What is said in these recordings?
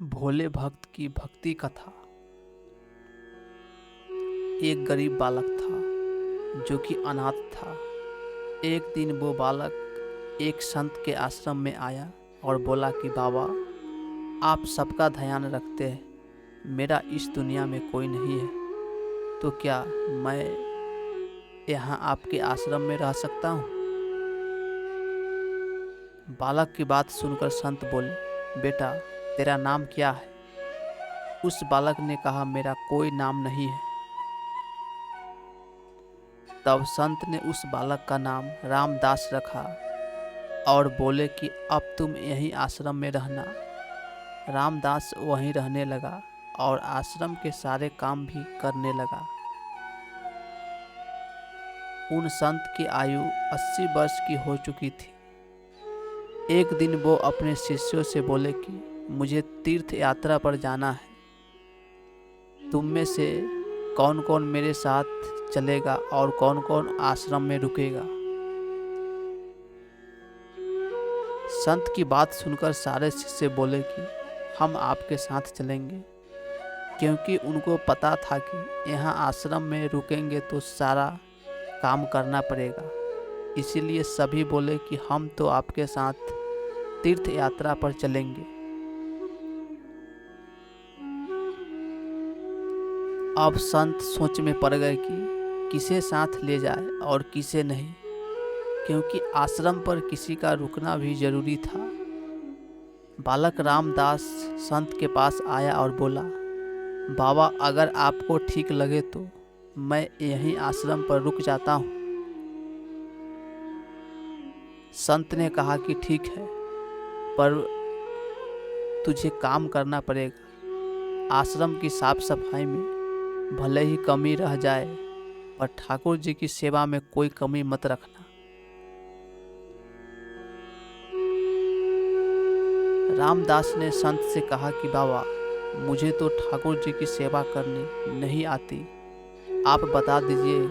भोले भक्त की भक्ति कथा। एक गरीब बालक था जो कि अनाथ था। एक दिन वो बालक एक संत के आश्रम में आया और बोला कि बाबा, आप सबका ध्यान रखते हैं, मेरा इस दुनिया में कोई नहीं है, तो क्या मैं यहाँ आपके आश्रम में रह सकता हूँ? बालक की बात सुनकर संत बोले, बेटा, तेरा नाम क्या है? उस बालक ने कहा, मेरा कोई नाम नहीं है। तब संत ने उस बालक का नाम रामदास रखा और बोले कि अब तुम यहीं आश्रम में रहना। रामदास वहीं रहने लगा और आश्रम के सारे काम भी करने लगा। उन संत की आयु 80 वर्ष की हो चुकी थी। एक दिन वो अपने शिष्यों से बोले कि मुझे तीर्थ यात्रा पर जाना है, तुम में से कौन कौन मेरे साथ चलेगा और कौन कौन आश्रम में रुकेगा? संत की बात सुनकर सारे शिष्य बोले कि हम आपके साथ चलेंगे, क्योंकि उनको पता था कि यहाँ आश्रम में रुकेंगे तो सारा काम करना पड़ेगा। इसीलिए सभी बोले कि हम तो आपके साथ तीर्थ यात्रा पर चलेंगे। अब संत सोच में पड़ गए कि किसे साथ ले जाए और किसे नहीं, क्योंकि आश्रम पर किसी का रुकना भी जरूरी था। बालक रामदास संत के पास आया और बोला, बाबा, अगर आपको ठीक लगे तो मैं यहीं आश्रम पर रुक जाता हूँ। संत ने कहा कि ठीक है, पर तुझे काम करना पड़ेगा। आश्रम की साफ सफाई में भले ही कमी रह जाए, पर ठाकुर जी की सेवा में कोई कमी मत रखना। रामदास ने संत से कहा कि बाबा, मुझे तो ठाकुर जी की सेवा करनी नहीं आती, आप बता दीजिए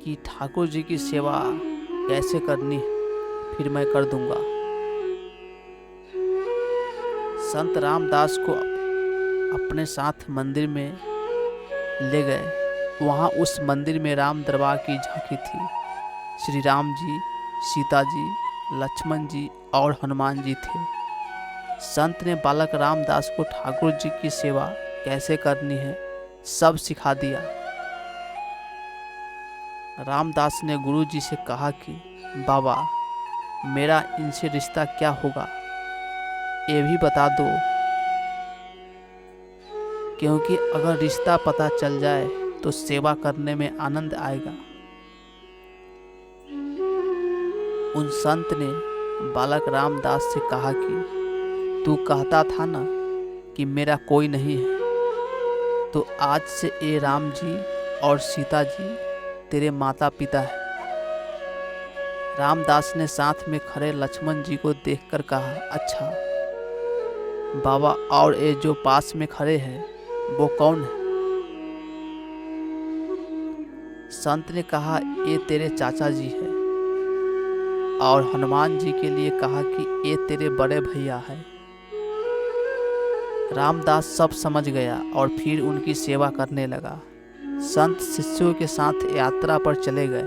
कि ठाकुर जी की सेवा कैसे करनी है, फिर मैं कर दूंगा। संत रामदास को अपने साथ मंदिर में ले गए। वहाँ उस मंदिर में राम दरबार की झांकी थी। श्री राम जी, सीता जी, लक्ष्मण जी और हनुमान जी थे। संत ने बालक रामदास को ठाकुर जी की सेवा कैसे करनी है सब सिखा दिया। रामदास ने गुरु जी से कहा कि बाबा, मेरा इनसे रिश्ता क्या होगा, ये भी बता दो, क्योंकि अगर रिश्ता पता चल जाए तो सेवा करने में आनंद आएगा। उन संत ने बालक रामदास से कहा कि तू कहता था ना कि मेरा कोई नहीं है, तो आज से ये राम जी और सीता जी तेरे माता पिता है। रामदास ने साथ में खड़े लक्ष्मण जी को देखकर कहा, अच्छा बाबा, और ये जो पास में खड़े हैं वो कौन है? संत ने कहा, ये तेरे चाचा जी है। और हनुमान जी के लिए कहा कि ये तेरे बड़े भैया है। रामदास सब समझ गया और फिर उनकी सेवा करने लगा। संत शिष्यों के साथ यात्रा पर चले गए।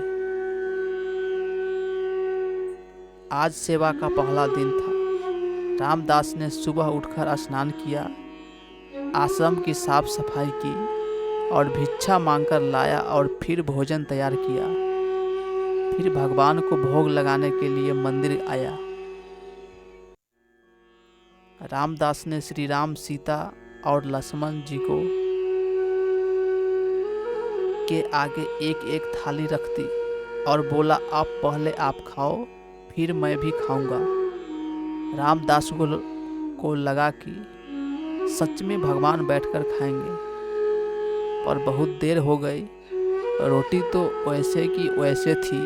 आज सेवा का पहला दिन था। रामदास ने सुबह उठकर स्नान किया, आश्रम की साफ सफाई की और भिक्षा मांगकर लाया और फिर भोजन तैयार किया। फिर भगवान को भोग लगाने के लिए मंदिर आया। रामदास ने श्री राम, सीता और लक्ष्मण जी को के आगे एक एक थाली रख दी और बोला, आप पहले आप खाओ, फिर मैं भी खाऊंगा। रामदास को लगा कि सच में भगवान बैठकर खाएंगे, पर बहुत देर हो गई। रोटी तो वैसे की वैसे थी।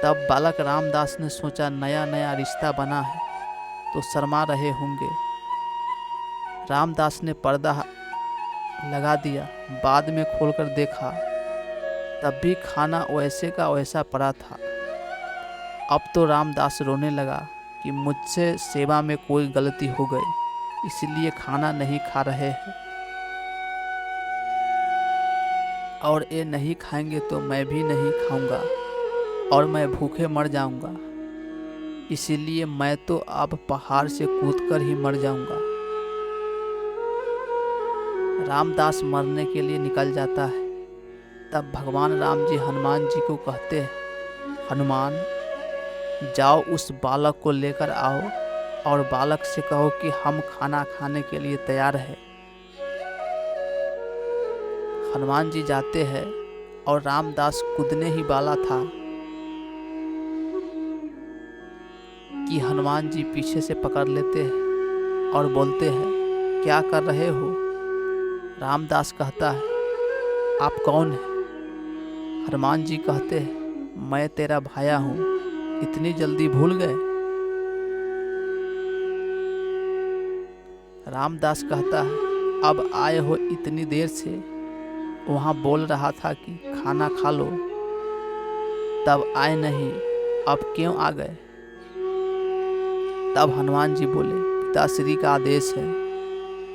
तब बालक रामदास ने सोचा, नया नया रिश्ता बना है तो शर्मा रहे होंगे। रामदास ने पर्दा लगा दिया। बाद में खोलकर देखा, तब भी खाना वैसे का वैसा पड़ा था। अब तो रामदास रोने लगा कि मुझसे सेवा में कोई गलती हो गई, इसलिए खाना नहीं खा रहे हैं, और ये नहीं खाएंगे तो मैं भी नहीं खाऊंगा और मैं भूखे मर जाऊंगा, इसीलिए मैं तो अब पहाड़ से कूदकर ही मर जाऊंगा। रामदास मरने के लिए निकल जाता है। तब भगवान राम जी हनुमान जी को कहते हैं, हनुमान, जाओ उस बालक को लेकर आओ और बालक से कहो कि हम खाना खाने के लिए तैयार हैं। हनुमान जी जाते हैं और रामदास कूदने ही वाला था कि हनुमान जी पीछे से पकड़ लेते हैं और बोलते हैं, क्या कर रहे हो? रामदास कहता है, आप कौन हैं? हनुमान जी कहते हैं, मैं तेरा भाया हूँ, इतनी जल्दी भूल गए? रामदास कहता है, अब आए हो इतनी देर से, वहाँ बोल रहा था कि खाना खा लो, तब आए नहीं, अब क्यों आ गए? तब हनुमान जी बोले, पिताश्री का आदेश है,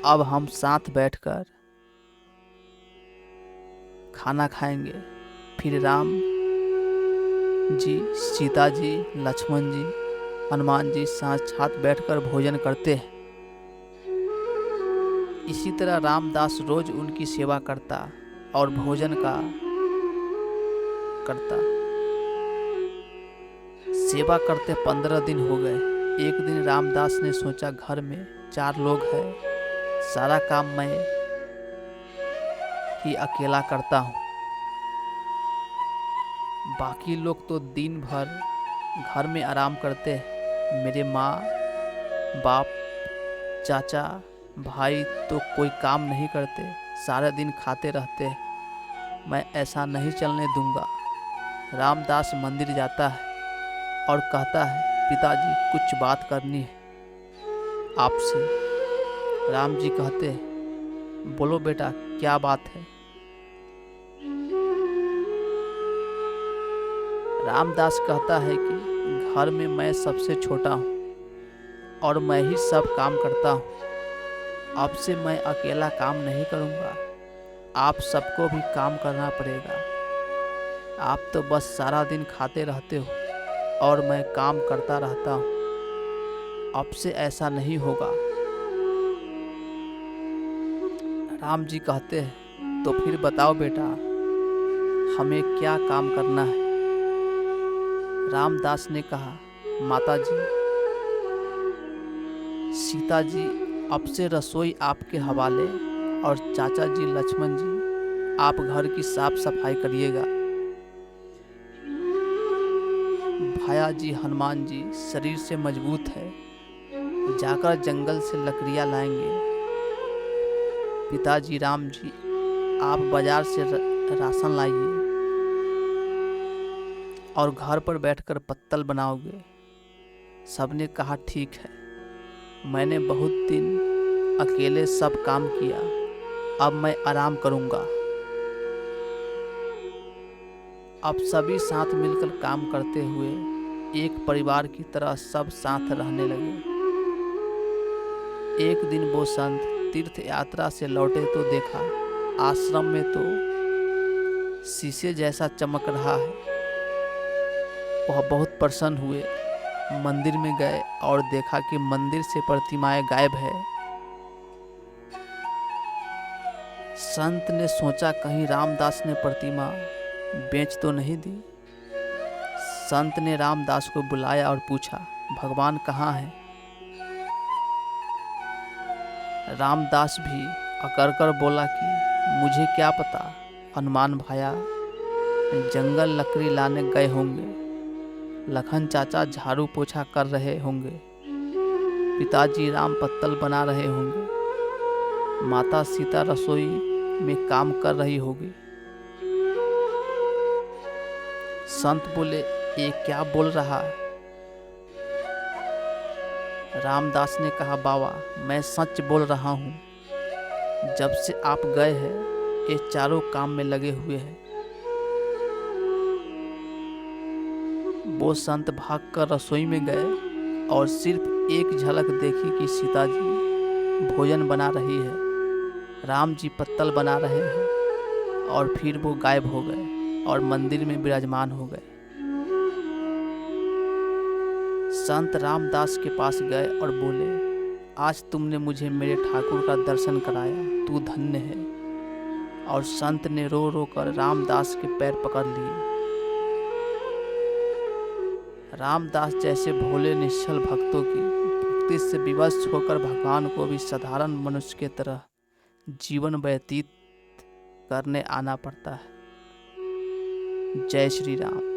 अब हम साथ बैठकर खाना खाएंगे। फिर राम जी, सीता जी, लक्ष्मण जी, हनुमान जी साथ बैठकर भोजन करते हैं। इसी तरह रामदास रोज उनकी सेवा करता और भोजन का करता। सेवा करते 15 दिन हो गए। एक दिन रामदास ने सोचा, घर में 4 लोग हैं, सारा काम मैं ही अकेला करता हूँ, बाकी लोग तो दिन भर घर में आराम करते हैं। मेरे माँ बाप, चाचा, भाई तो कोई काम नहीं करते, सारे दिन खाते रहते हैं। मैं ऐसा नहीं चलने दूंगा। रामदास मंदिर जाता है और कहता है, पिताजी, कुछ बात करनी है आपसे। राम जी कहते हैं, बोलो बेटा, क्या बात है? रामदास कहता है कि घर में मैं सबसे छोटा हूँ और मैं ही सब काम करता हूँ। अब से मैं अकेला काम नहीं करूँगा, आप सबको भी काम करना पड़ेगा। आप तो बस सारा दिन खाते रहते हो और मैं काम करता रहता हूँ। अब से ऐसा नहीं होगा। राम जी कहते हैं, तो फिर बताओ बेटा, हमें क्या काम करना है? रामदास ने कहा, माता जी, सीता जी, अब से रसोई आपके हवाले, और चाचा जी, लक्ष्मण जी, आप घर की साफ सफाई करिएगा। भाया जी, हनुमान जी शरीर से मजबूत है, जाकर जंगल से लकड़ियाँ लाएंगे। पिताजी राम जी, आप बाजार से राशन लाइए और घर पर बैठकर पत्तल बनाओगे। सबने कहा, ठीक है। मैंने बहुत दिन अकेले सब काम किया, अब मैं आराम करूंगा। अब सभी साथ मिलकर काम करते हुए एक परिवार की तरह सब साथ रहने लगे। एक दिन वो संत तीर्थ यात्रा से लौटे तो देखा आश्रम में तो शीशे जैसा चमक रहा है। वह बहुत प्रसन्न हुए, मंदिर में गए और देखा कि मंदिर से प्रतिमाएं गायब है। संत ने सोचा, कहीं रामदास ने प्रतिमा बेच तो नहीं दी। संत ने रामदास को बुलाया और पूछा, भगवान कहाँ है? रामदास भी अकड़ कर बोला कि मुझे क्या पता, हनुमान भाया जंगल लकड़ी लाने गए होंगे, लखन चाचा झाड़ू पोछा कर रहे होंगे, पिताजी राम पत्तल बना रहे होंगे, माता सीता रसोई में काम कर रही होगी। संत बोले, ये क्या बोल रहा है? रामदास ने कहा, बाबा, मैं सच बोल रहा हूँ। जब से आप गए हैं ये चारों काम में लगे हुए हैं। वो संत भागकर रसोई में गए और सिर्फ एक झलक देखी कि सीता जी भोजन बना रही है, राम जी पत्तल बना रहे हैं, और फिर वो गायब हो गए और मंदिर में विराजमान हो गए। संत रामदास के पास गए और बोले, आज तुमने मुझे मेरे ठाकुर का दर्शन कराया, तू धन्य है। और संत ने रो रो कर रामदास के पैर पकड़ लिए। रामदास जैसे भोले निश्चल भक्तों की भक्ति से विवश होकर भगवान को भी साधारण मनुष्य के तरह जीवन व्यतीत करने आना पड़ता है। जय श्री राम।